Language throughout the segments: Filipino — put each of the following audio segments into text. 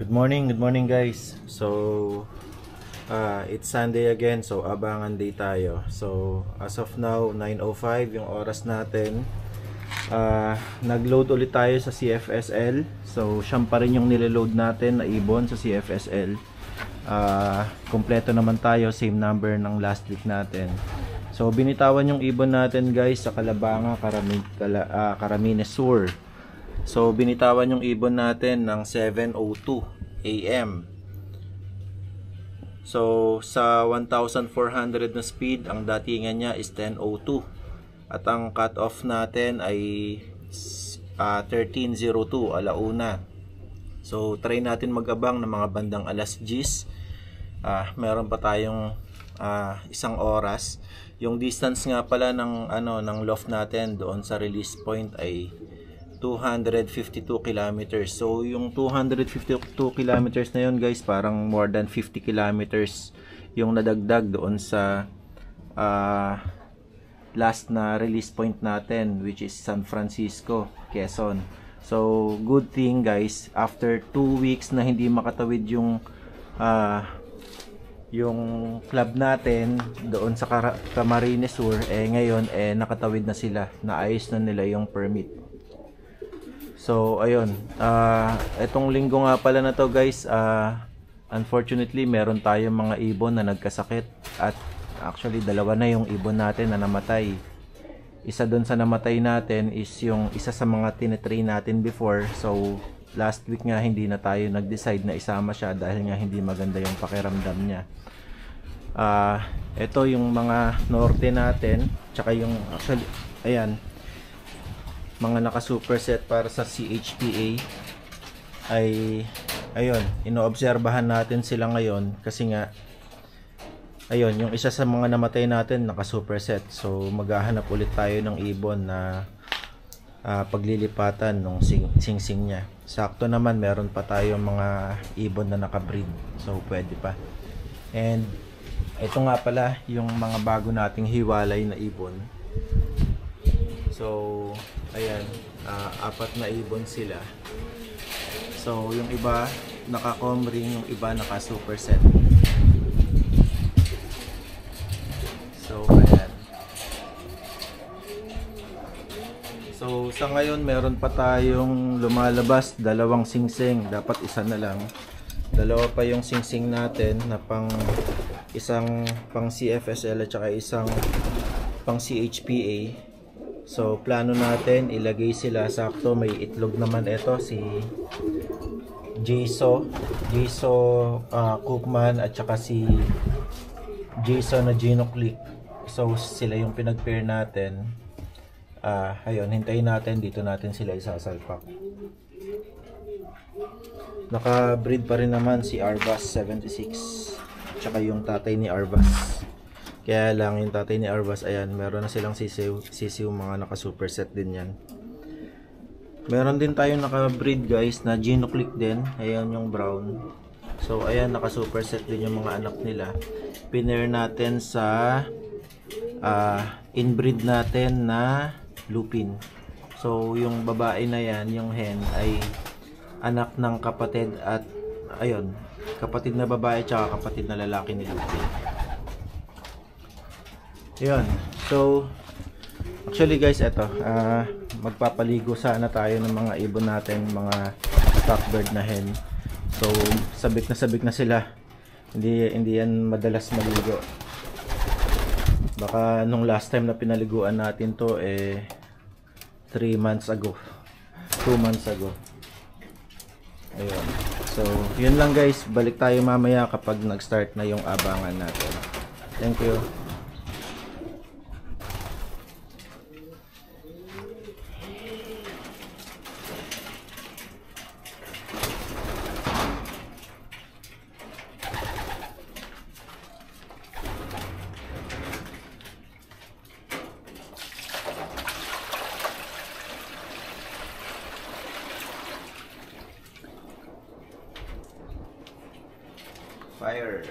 Good morning guys. So it's Sunday again, so abangan day tayo. So as of now 9:05 yung oras natin. Nagload ulit tayo sa CFSL. So siyam pa rin yung nireload natin na ibon sa CFSL. Kompleto naman tayo, same number ng last week natin. So binitawan yung ibon natin guys sa Calabanga, Caramines Sur. So binitawan yung ibon natin ng 7:02 AM. So sa 1,400 na speed, ang datingan niya is 10:02. At ang cut off natin ay 13:02, alauna. So try natin mag-abang ng mga bandang alas 10. Meron pa tayong isang oras. Yung distance nga pala ng ng loft natin doon sa release point ay 252 kilometers. So yung 252 kilometers na yun guys, parang more than 50 kilometers yung nadagdag doon sa last na release point natin, which is San Francisco, Quezon. So good thing guys, after 2 weeks na hindi makatawid yung club natin doon sa Camarines Sur, ngayon nakatawid na sila, naayos na nila yung permit. So ayun, etong linggo nga pala na to guys, unfortunately meron tayong mga ibon na nagkasakit, at actually dalawa na yung ibon natin na namatay. Isa doon sa namatay natin is yung isa sa mga tinetrain natin before. So last week nga hindi na tayo nag-decide na isama siya dahil nga hindi maganda yung pakiramdam niya. Ito yung mga norte natin, tsaka yung actually ayan, mga naka superset para sa CHPA ay ayun, inoobserbahan natin sila ngayon kasi nga ayun, yung isa sa mga namatay natin naka superset. So maghahanap ulit tayo ng ibon na paglilipatan ng sing-sing niya. Sakto naman meron pa tayong mga ibon na nakabreed, so pwede pa. And ito nga pala yung mga bago nating hiwalay na ibon. So ayan, 4 na ibon sila. So yung iba naka-com ring, yung iba naka-superset. So ayan. So sa ngayon meron pa tayong lumalabas, 2 singsing, dapat isa na lang. 2 pa yung singsing natin na isang pang CFSL at saka isang pang CHPA. So plano natin ilagay sila sakto, may itlog naman ito si Jason Cookman at saka si Jason na Genoclick. So sila yung pinag-pair natin. Ayun, hintayin natin, dito natin sila isasalpak. Naka-breed pa rin naman si Arvas 76 at saka yung tatay ni Arvas. Kaya lang yung tatay ni Arvas, ayan, meron na silang sisiw, mga naka-superset din yan. Meron din tayong naka-breed guys na Genoclick din. Ayan yung brown. So ayan, naka-superset din yung mga anak nila. Pinair natin sa inbreed natin na lupin. So yung babae na yan, yung hen, ay anak ng kapatid at ayun, kapatid na babae tsaka kapatid na lalaki ni lupin. Yun. So actually guys, eto, magpapaligo sana tayo ng mga ibon natin, mga stockbird na hen. So sabik na sila. Hindi yan madalas maligo. Baka nung last time na pinaliguan natin to 3 months ago, 2 months ago. Ayun. So yun lang guys, balik tayo mamaya kapag nag-start na yung abangan natin. Thank you. Fire.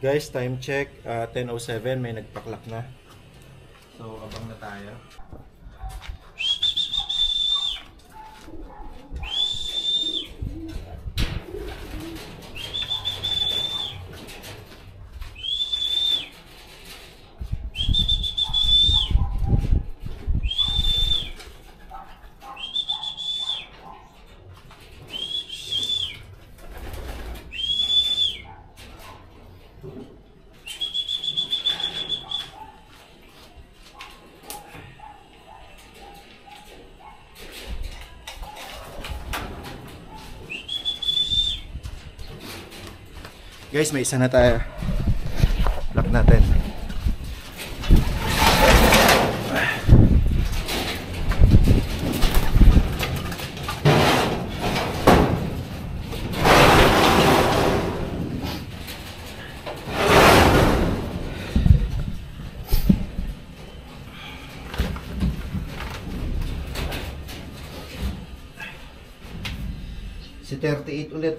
Guys, time check, 10:07, may nagpaklak na. So, abang na tayo. Guys, may isa na tayo. Lock natin. Si 38 ulit.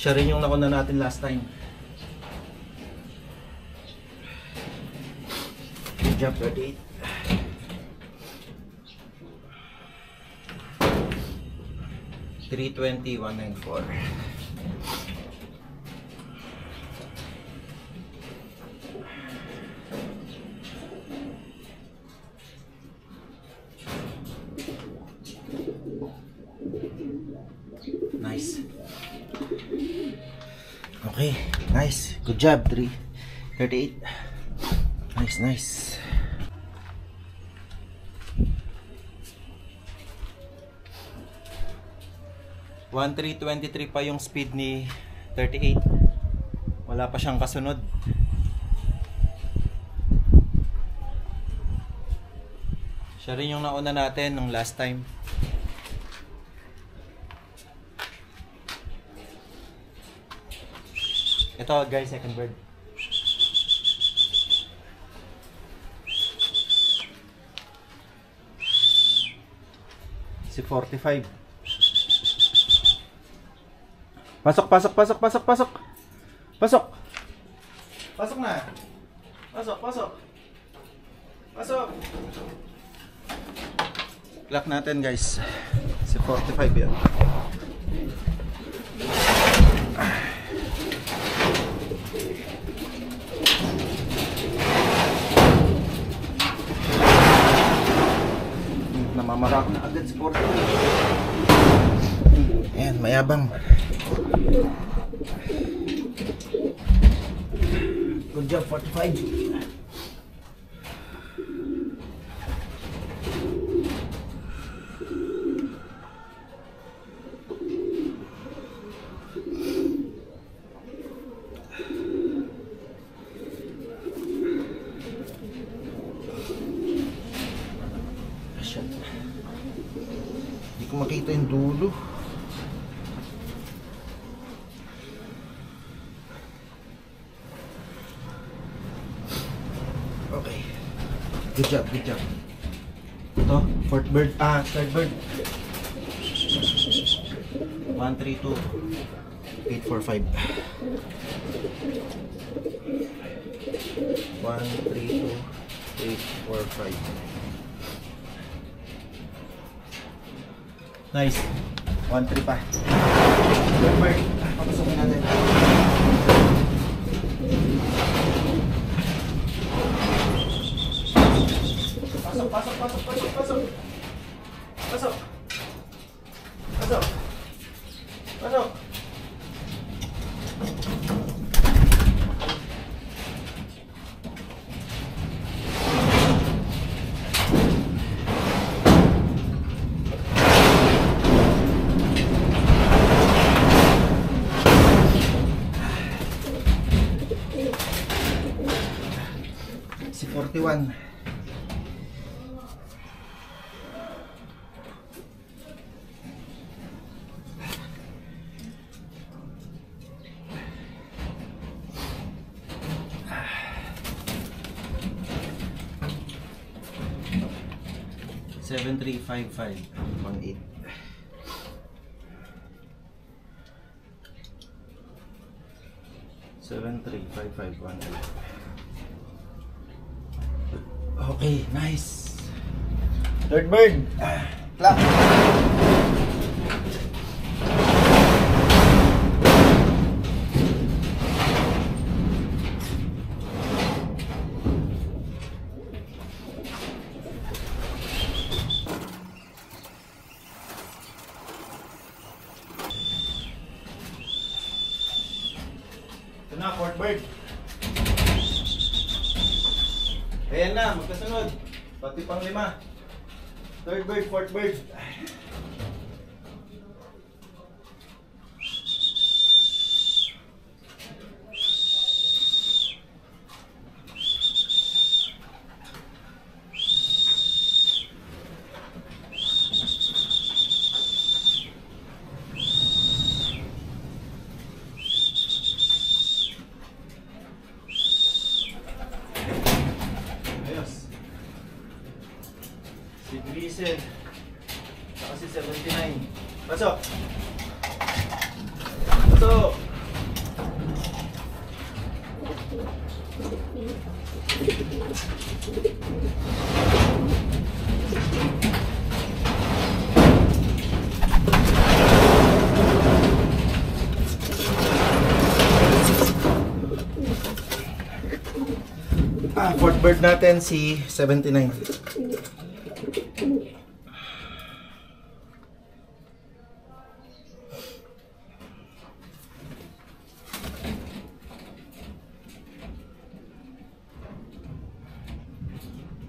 Siya rin yung nakuna natin last time. Good job, 38. $320, $194. Nice. Okay, nice. Good job, 38. Nice, nice. $1,323 pa yung speed ni 38. Wala pa siyang kasunod. Siya rin yung nauna natin nung last time. Ito guys, second bird. Si 45. Pasok, pasok, pasok, pasok, pasok. Pasok. Pasok na. Pasok, pasok. Pasok. Clock natin guys. Si 45 yan. Namamarak na agad si 45. Ayan, mayabang. Good job, 45. Hindi ko makita yung dulo. Okay. Good job, good job. Ito, fourth bird. Third bird. 132 845. 132 845. Nice. 1-3 pa. Third bird. Papasukin natin. Pasok, pasok, pasok, pasok, pasok. Pasok. Pasok. Pasok. Si 41. $7,355 1.8. 73551. Okay, nice. Third bird. Clap. Ito na, fourth bird. Ayan na, magkasunod. Pati pang 5. Third bird, fourth bird. Si Grisel, saka si 79. Pasok! Pasok! Fourth bird natin si 79.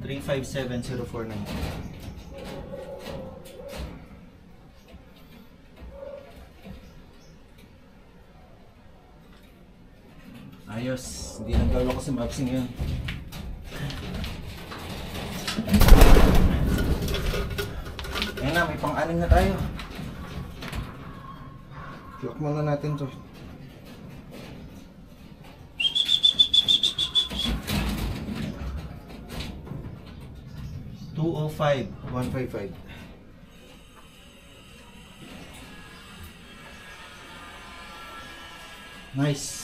Three 57049. Ayos, hindi naglolo ko si Mapsing yun. Ayun na, may pang-anim na tayo. Lock muna natin to. $205,155. Nice.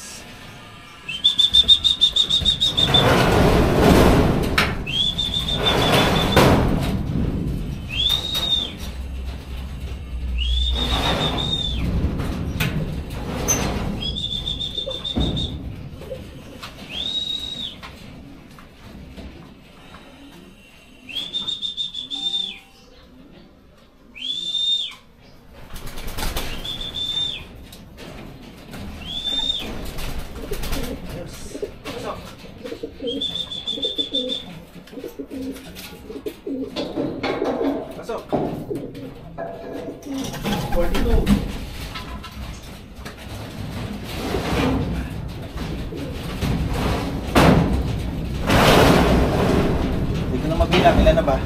Pasok. 42. Hindi ko na mabilang. Ilan na ba?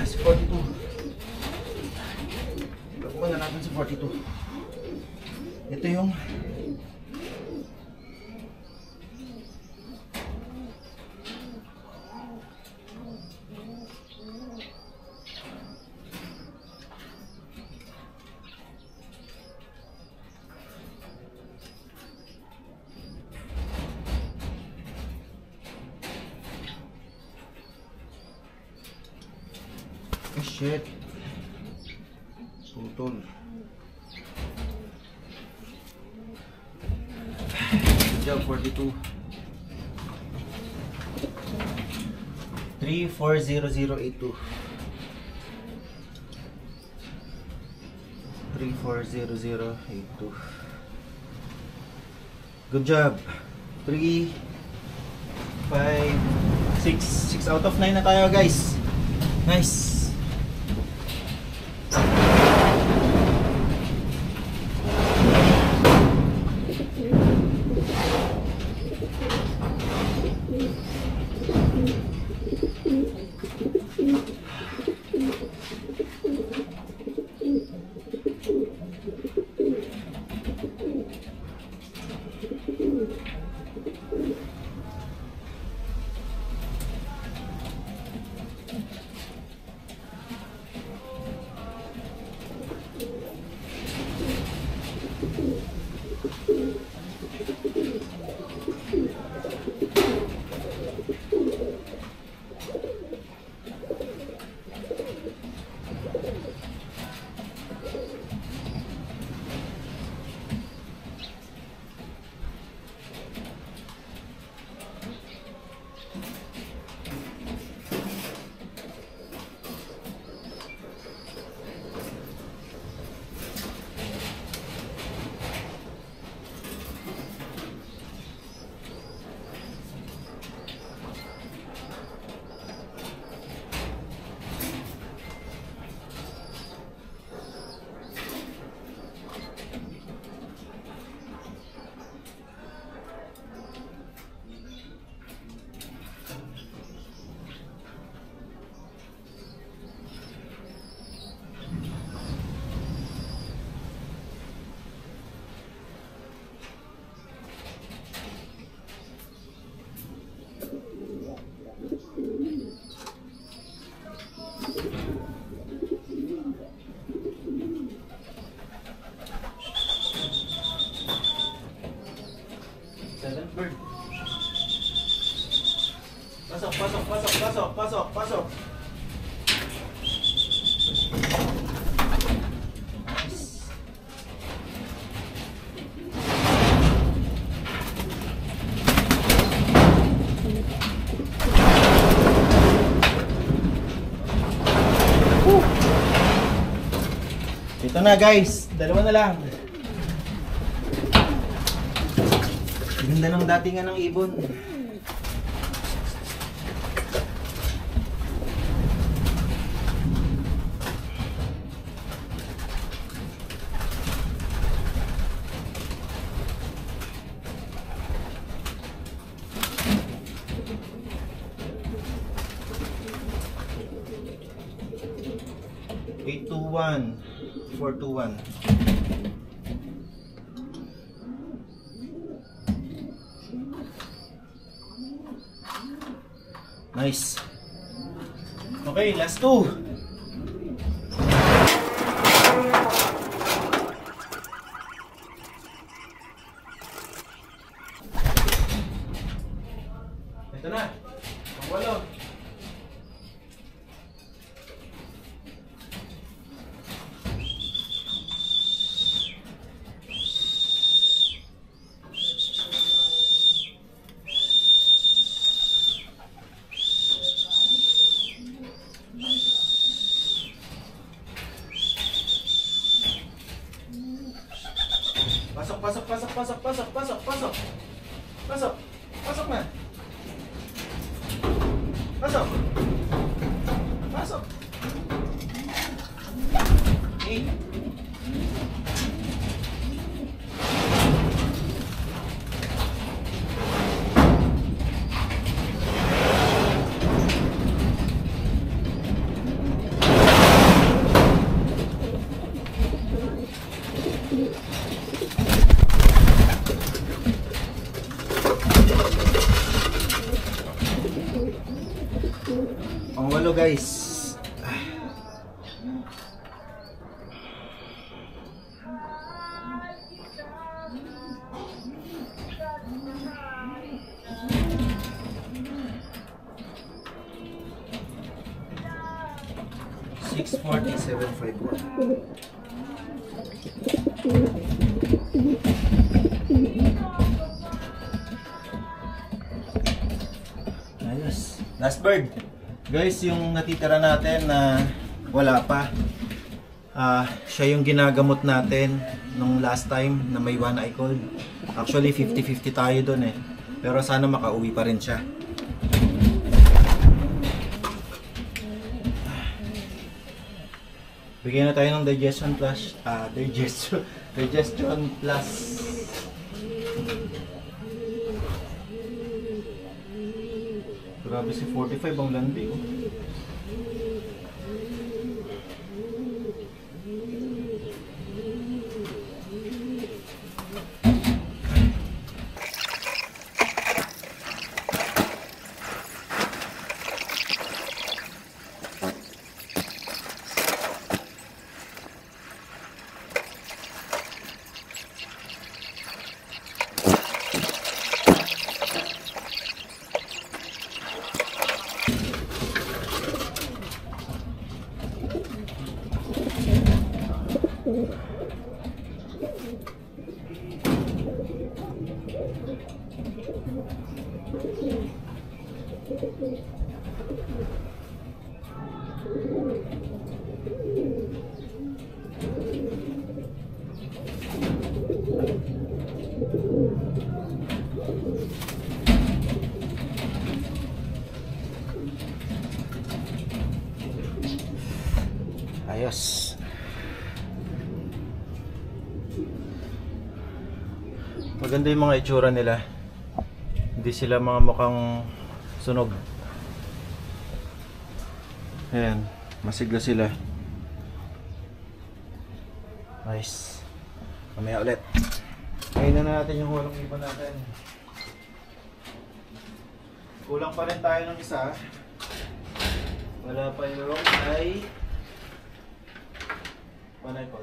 Si 42. Lock muna natin si 42. Ito yung oh shit. Putol. Job 42. 340082. 340082. Good job. 3 5 6 out of 9 na tayo, guys. Nice. Bird. Pasok, pasok, pasok, pasok, pasok, pasok. Ito na guys, dalawa na lang. Ganda ng datingan ng ibon. Eight to 1, 4 to 1. Nice. Okay, last two. Ito na. Ang walo. Pasok, pasok, pasok, pasok, pasok, pasok, pasok. Pasok. Pasok na. Pasok. Pasok. Okay. Ang walo guys. $647.51. Ayos. Last bird. Guys, yung natitira natin na wala pa, siya yung ginagamot natin nung last time na may one eye cold. Actually 50-50 tayo dun eh, pero sana makauwi pa rin siya. Bigyan na tayo ng digestion plus digestion plus. Grabe si 45 ang landi oh. Ayos. Maganda yung mga itsura nila. Hindi sila mga mukhang sunog. Ayan, masigla sila. Nice. Mamaya ulit. Kainin na natin yung walang ibon natin. Kulang pa rin tayo ng isa. Wala pa yung ay panay pa.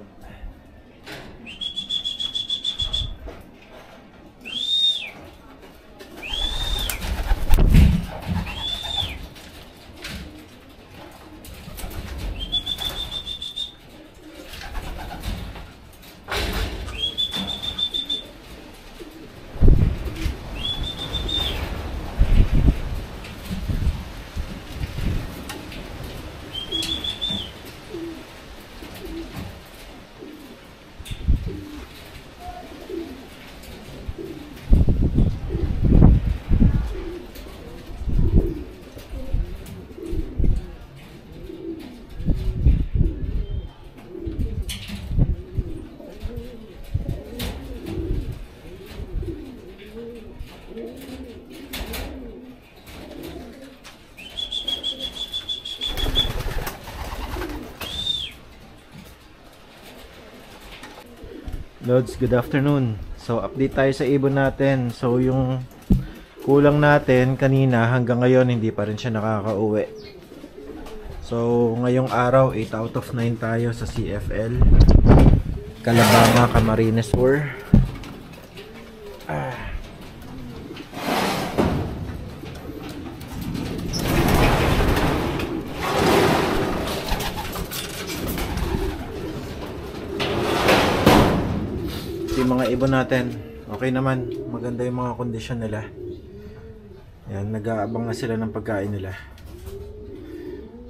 Lods, good afternoon. So update tayo sa ibon natin. So yung kulang natin kanina hanggang ngayon hindi pa rin siya nakakauwi. So ngayong araw 8 out of 9 tayo sa CFL Calabanga Camarines Sur. Yung mga ibon natin okay naman, maganda yung mga kondisyon nila. Yan, nag-aabang na sila ng pagkain nila.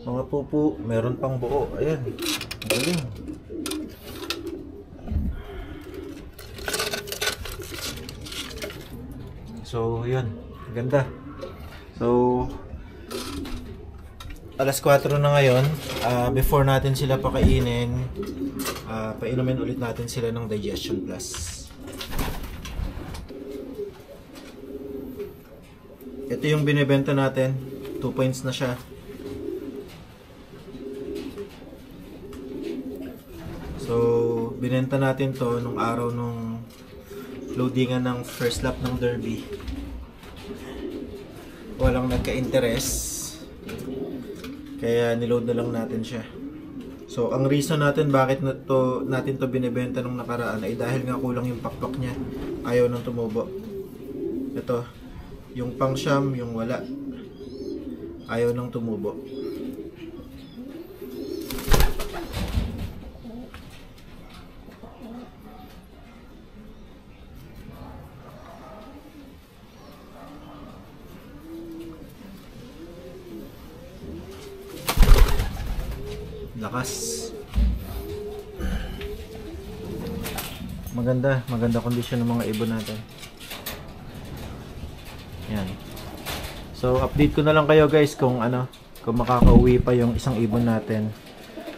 Mga pupo, meron pang buo. Ayan, galing. So yun, ganda. So alas 4 na ngayon. Before natin sila pakainin, painumin ulit natin sila ng Digestion Plus. Ito yung binibenta natin, 2 points na siya. So binenta natin to nung araw nung loadingan ng first lap ng Derby. Walang nagka-interest, kaya niload na lang natin siya. So ang reason natin bakit natin to binibenta nung nakaraan ay dahil nga kulang yung pakpak niya, ayaw nang tumubo. Ito yung pang siyam, yung wala, ayaw nang tumubo. Lakas. Maganda kondisyon ng mga ibon natin. Yan. So update ko na lang kayo guys kung kung makakauwi pa yung isang ibon natin.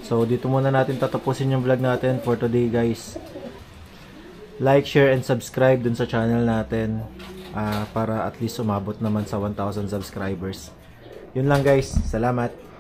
So dito muna natin tatapusin yung vlog natin for today guys. Like, share, and subscribe dun sa channel natin para at least umabot naman sa 1,000 subscribers. Yun lang guys. Salamat.